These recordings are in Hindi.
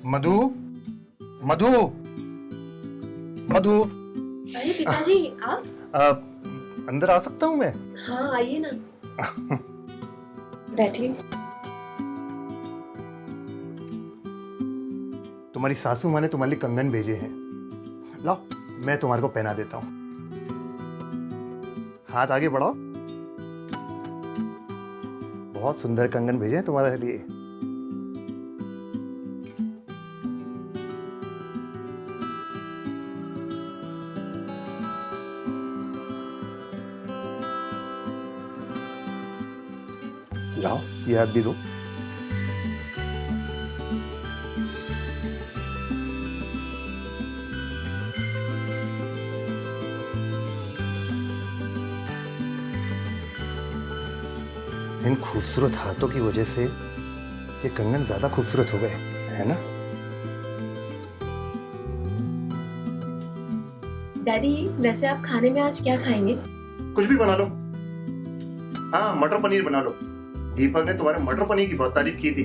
मधु, मधु, मधु। अरे पिताजी आप? अंदर आ सकता हूँ मैं? हाँ आइए ना। बैठिए। तुम्हारी सासू माँ ने तुम्हारे लिए कंगन भेजे हैं। लाओ, मैं तुम्हारे को पहना देता हूँ। हाथ आगे बढ़ाओ। बहुत सुंदर कंगन भेजे हैं तुम्हारे लिए। लाओ, ये हाथ भी दो। इन खूबसूरत हाथों की वजह से ये कंगन ज्यादा खूबसूरत हो गए, है ना? डैडी वैसे आप खाने में आज क्या खाएंगे? कुछ भी बना लो। हाँ, मटर पनीर बना लो। दीपक ने तुम्हारे मटर पनीर की बहुत तारीफ की थी।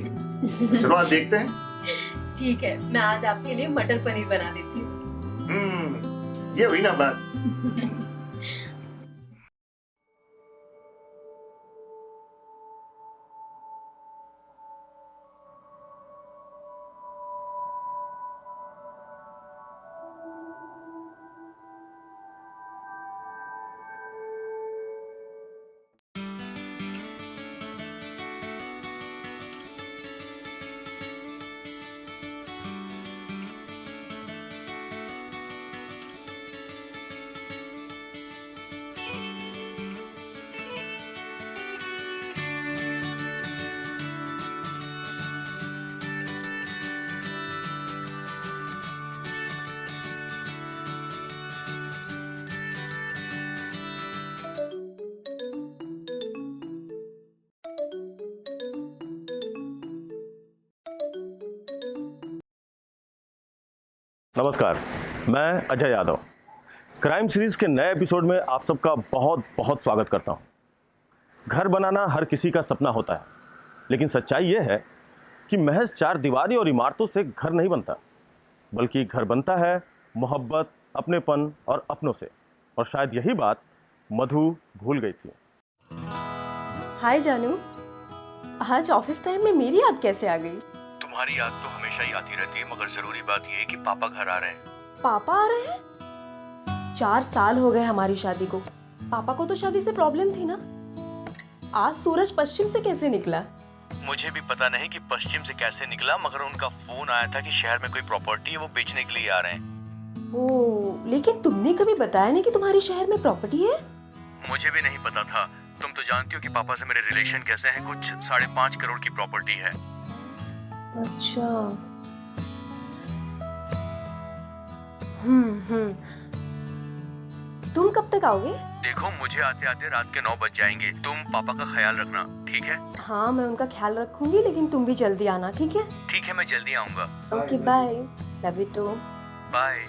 चलो आज देखते हैं। ठीक है, मैं आज आपके लिए मटर पनीर बना देती हूँ। ये हुई ना बात। नमस्कार, मैं अजय यादव क्राइम सीरीज के नए एपिसोड में आप सबका बहुत बहुत स्वागत करता हूं। घर बनाना हर किसी का सपना होता है, लेकिन सच्चाई यह है कि महज 4 दीवारी और इमारतों से घर नहीं बनता, बल्कि घर बनता है मोहब्बत, अपनेपन और अपनों से। और शायद यही बात मधु भूल गई थी। हाय जानू, आज ऑफिस टाइम में मेरी याद कैसे आ गई? तुम्हारी याद तो हमेशा ही आती रहती है, मगर जरूरी बात यह है कि पापा घर आ रहे हैं। पापा आ रहे हैं? 4 साल हो गए हमारी शादी को। पापा को तो शादी से प्रॉब्लम थी ना। आज सूरज पश्चिम से कैसे निकला? मुझे भी पता नहीं कि पश्चिम से कैसे निकला, मगर उनका फोन आया था कि शहर में कोई प्रॉपर्टी है, वो बेचने के लिए आ रहे हैं। ओह, लेकिन तुमने कभी बताया नहीं कि तुम्हारे शहर में प्रॉपर्टी है। मुझे भी नहीं पता था। तुम तो जानती हो कि पापा से मेरे रिलेशन कैसे हैं। कुछ 5.5 करोड़ की प्रॉपर्टी है। अच्छा। तुम कब तक आओगे? देखो, मुझे आते आते रात के 9 बज जाएंगे। तुम पापा का ख्याल रखना, ठीक है? हाँ, मैं उनका ख्याल रखूंगी, लेकिन तुम भी जल्दी आना, ठीक है? ठीक है, मैं जल्दी आऊंगा। Okay, bye. Love you too. Bye.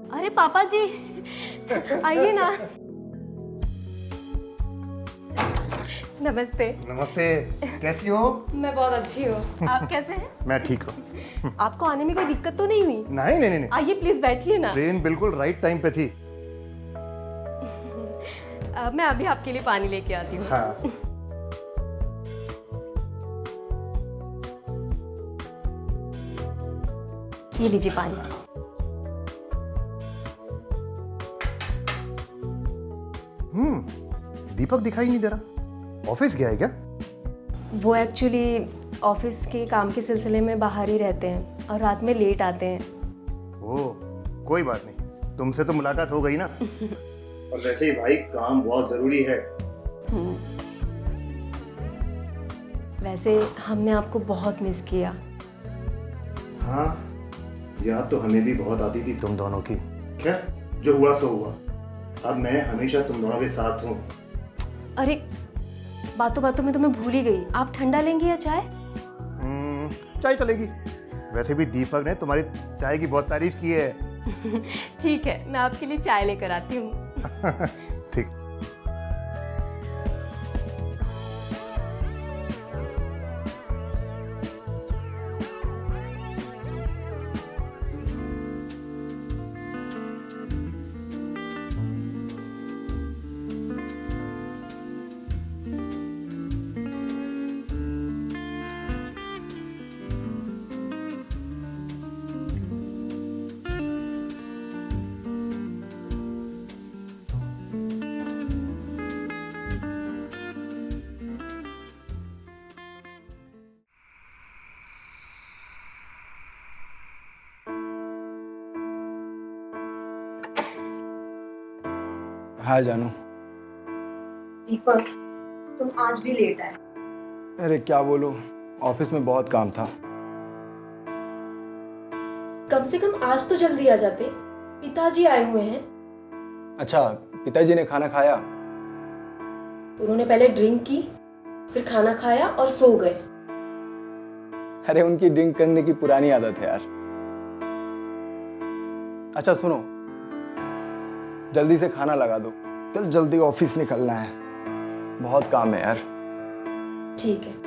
अरे पापा जी, आइए ना। नमस्ते। नमस्ते, कैसी हो? मैं बहुत अच्छी हूँ। आप कैसे हैं? मैं ठीक हूँ। आपको आने में कोई दिक्कत तो नहीं हुई? नहीं नहीं नहीं, आइए प्लीज बैठिए ना। ट्रेन बिल्कुल राइट टाइम पे थी। मैं अभी आपके लिए पानी लेके आती हूँ। हाँ। ये लीजिए पानी। दीपक दिखाई नहीं दे रहा। ऑफिस गया है क्या? वो एक्चुअली ऑफिस के काम के सिलसिले में बाहर ही रहते हैं और रात में लेट आते हैं। ओह, कोई बात नहीं, तुमसे तो मुलाकात हो गई ना। और वैसे ही भाई, काम बहुत जरूरी है। वैसे हमने आपको बहुत मिस किया। हाँ, याद तो हमें भी बहुत आती थी तुम दोनों की। खैर, जो हुआ सो हुआ। अब मैं हमेशा तुम दोनों के साथ हूँ। अरे बातों बातों में तो मैं भूल ही गई, आप ठंडा लेंगे या चाय? चाय चलेगी। वैसे भी दीपक ने तुम्हारी चाय की बहुत तारीफ की है। ठीक है, मैं आपके लिए चाय लेकर आती हूँ। ठीक। हाँ जानू। दीपक, तुम आज भी लेट आए। अरे क्या बोलूं, ऑफिस में बहुत काम था। कम से कम आज तो जल्दी आ जाते, पिताजी आए हुए हैं। अच्छा, पिताजी ने खाना खाया? उन्होंने पहले ड्रिंक की, फिर खाना खाया और सो गए। अरे उनकी ड्रिंक करने की पुरानी आदत है यार। अच्छा सुनो, जल्दी से खाना लगा दो, कल जल्दी ऑफिस निकलना है, बहुत काम है यार। ठीक है।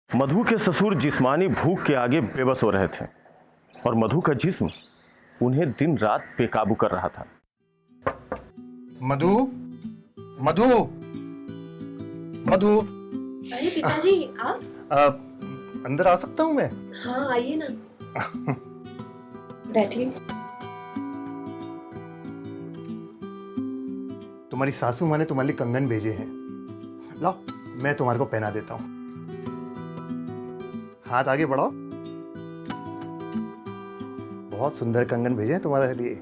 मधु के ससुर जिस्मानी भूख के आगे बेबस हो रहे थे और मधु का जिस्म उन्हें दिन रात बेकाबू कर रहा था। मधु, मधु, मधु। अरे पिताजी, आप? अंदर आ सकता हूँ मैं? हाँ आइए ना। बैठिए। तुम्हारी सासू माँ ने तुम्हारे लिए कंगन भेजे हैं, लाओ मैं तुम्हारे को पहना देता हूँ। हाथ आगे बढ़ाओ। बहुत सुंदर कंगन भेजे हैं तुम्हारे लिए।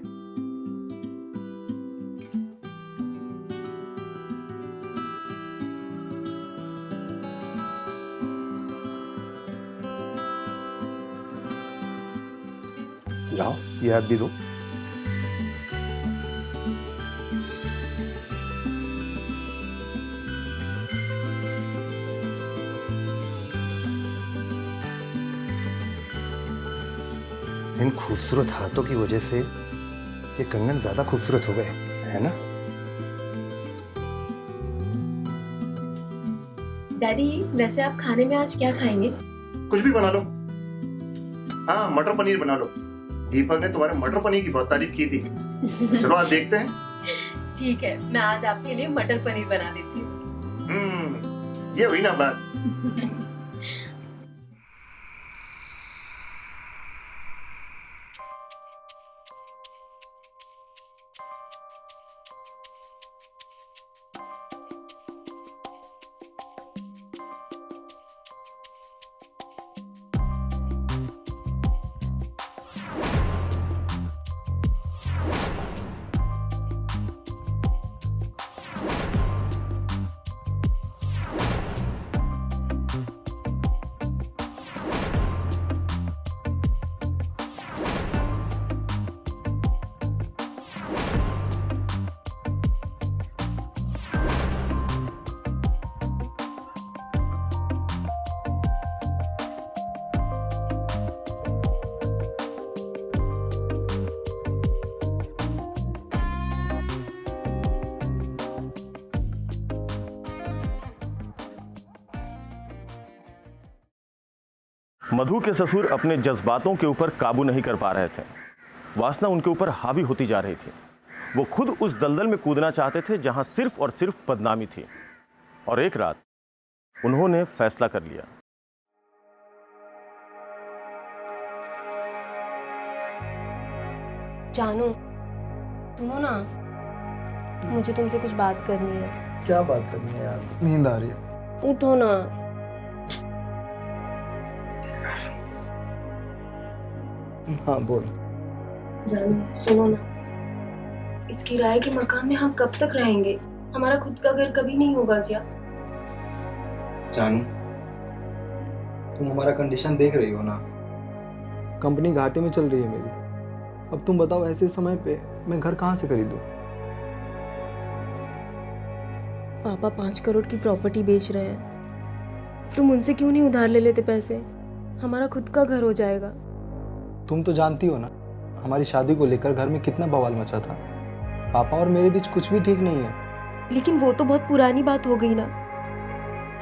लाओ ये हाथ भी दो। इन खूबसूरत हाथों की वजह से ये कंगन ज्यादा खूबसूरत हो गए, है ना? डैडी, वैसे आप खाने में आज क्या खाएंगे? कुछ भी बना लो। हाँ, मटर पनीर बना लो। दीपक ने तुम्हारे मटर पनीर की बहुत तारीफ की थी। चलो आज देखते हैं। ठीक है, मैं आज आपके लिए मटर पनीर बना देती हूँ। ये हुई ना बात। मधु के ससुर अपने जज्बातों के ऊपर काबू नहीं कर पा रहे थे। वासना उनके ऊपर हावी होती जा रही थी। वो खुद उस दलदल में कूदना चाहते थे जहां सिर्फ और सिर्फ बदनामी थी। और एक रात उन्होंने फैसला कर लिया। जानू, सुनो ना, मुझे तुमसे कुछ बात करनी है। क्या बात करनी है यार? नींद आ रही है। उठो ना। हाँ बोल। जानू सुनो ना, इस किराए के मकान में हम कब तक रहेंगे? हमारा खुद का घर कभी नहीं होगा क्या? जानू, तुम हमारा कंडीशन देख रही हो ना। कंपनी घाटे में चल रही है मेरी। अब तुम बताओ, ऐसे समय पे मैं घर कहाँ से खरीदूं? पापा 5 करोड़ की प्रॉपर्टी बेच रहे हैं। तुम उनसे क्यों नहीं उधार ले लेते पैसे? हमारा खुद का घर हो जाएगा। तुम तो जानती हो ना, हमारी शादी को लेकर घर में कितना बवाल मचा था। पापा और मेरे बीच कुछ भी ठीक नहीं है। लेकिन वो तो बहुत पुरानी बात हो गई ना।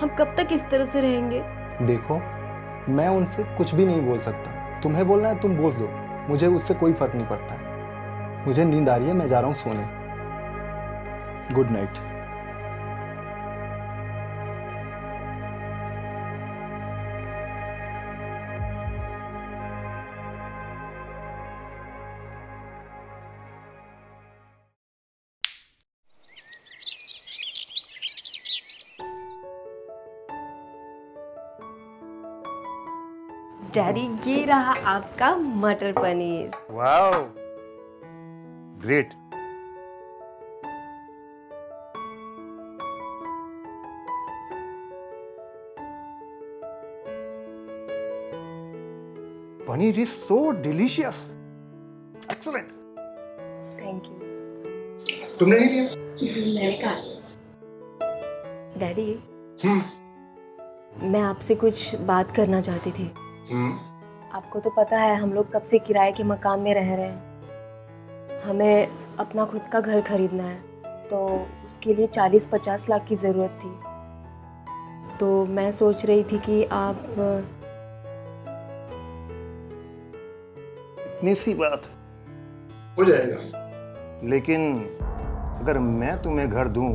हम कब तक इस तरह से रहेंगे? देखो, मैं उनसे कुछ भी नहीं बोल सकता। तुम्हें बोलना है तुम बोल दो, मुझे उससे कोई फर्क नहीं पड़ता। मुझे नींद आ रही है, मैं जा रहा हूँ सोने। Good night. डैडी, ये रहा आपका मटर paneer. Wow, great. Paneer is so delicious, excellent. Thank you. तुमने नहीं लिया? मैंने कहा। डैडी, मैं आपसे कुछ बात करना चाहती थी। आपको तो पता है हम लोग कब से किराए के मकान में रह रहे हैं। हमें अपना खुद का घर खरीदना है, तो उसके लिए 40-50 लाख की ज़रूरत थी। तो मैं सोच रही थी कि आप इतनी सी बात हो जाएगा। लेकिन अगर मैं तुम्हें घर दूं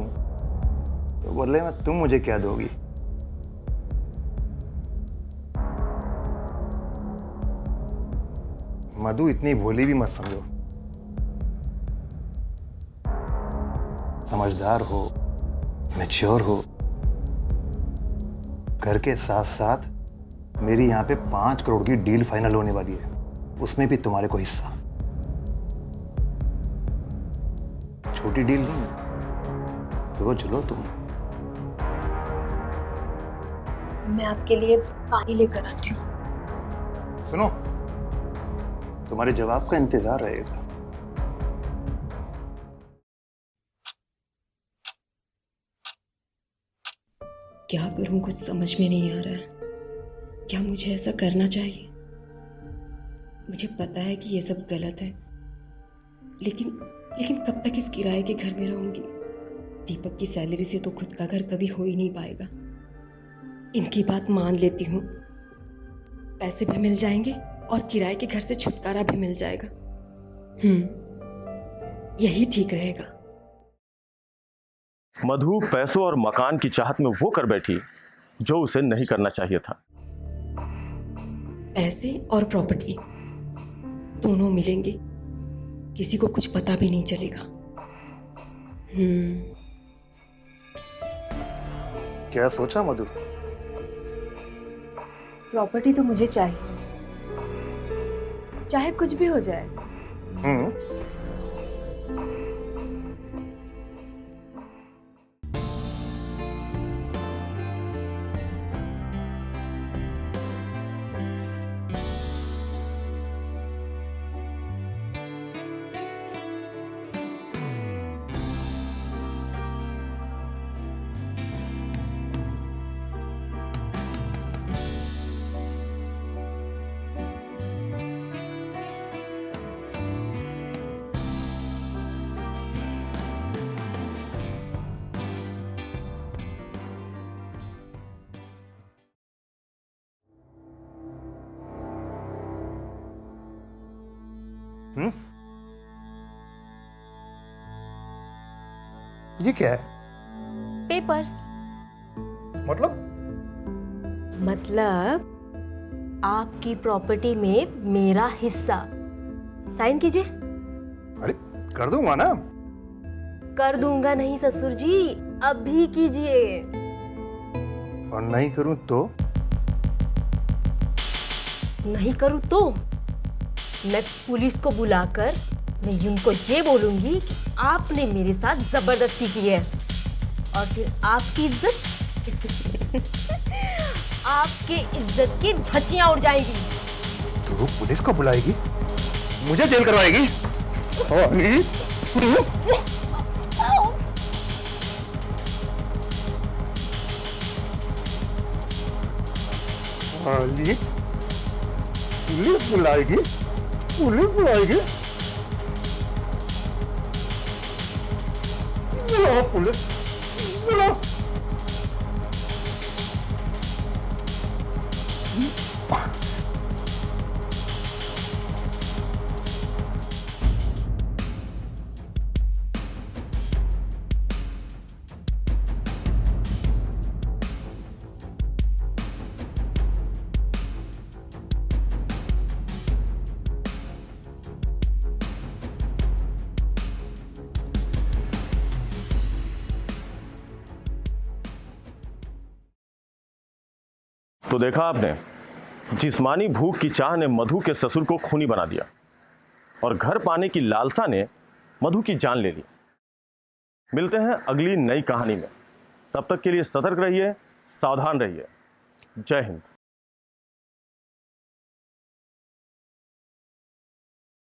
तो बदले में तुम मुझे क्या दोगी? मधु, इतनी भोली भी मत समझो। समझदार हो, मैच्योर हो। घर के साथ साथ मेरी यहाँ पे 5 करोड़ की डील फाइनल होने वाली है, उसमें भी तुम्हारे को हिस्सा। छोटी डील नहीं, सोच लो तुम। मैं आपके लिए पानी लेकर आती हूँ। सुनो, तुम्हारे जवाब का इंतजार रहेगा। क्या करूं, कुछ समझ में नहीं आ रहा है। क्या मुझे ऐसा करना चाहिए? मुझे पता है कि ये सब गलत है, लेकिन कब तक इस किराए के घर में रहूंगी? दीपक की सैलरी से तो खुद का घर कभी हो ही नहीं पाएगा। इनकी बात मान लेती हूँ, पैसे भी मिल जाएंगे और किराए के घर से छुटकारा भी मिल जाएगा। यही ठीक रहेगा। मधु पैसों और मकान की चाहत में वो कर बैठी जो उसे नहीं करना चाहिए था। पैसे और प्रॉपर्टी दोनों मिलेंगे, किसी को कुछ पता भी नहीं चलेगा। क्या सोचा मधु? प्रॉपर्टी तो मुझे चाहिए, चाहे कुछ भी हो जाए। ये क्या है? पेपर्स। मतलब आपकी प्रॉपर्टी में मेरा हिस्सा। साइन कीजिए। अरे कर दूंगा ना। कर दूंगा नहीं ससुर जी, अभी कीजिए। और नहीं करूं तो? नहीं करूं तो मैं पुलिस को बुलाकर मैं उनको ये बोलूंगी कि आपने मेरे साथ जबरदस्ती की है, और फिर आपकी आपके इज्जत की धज्जियां उड़ जाएंगी। तू पुलिस को बुलाएगी, मुझे जेल करवाएगी? अली, पुलिस बुलाएगी? पुलिस बुलाएगी? बुलाओ पुलिस, बुलाओ। तो देखा आपने, जिस्मानी भूख की चाह ने मधु के ससुर को खूनी बना दिया और घर पाने की लालसा ने मधु की जान ले ली। मिलते हैं अगली नई कहानी में, तब तक के लिए सतर्क रहिए, सावधान रहिए। जय हिंद।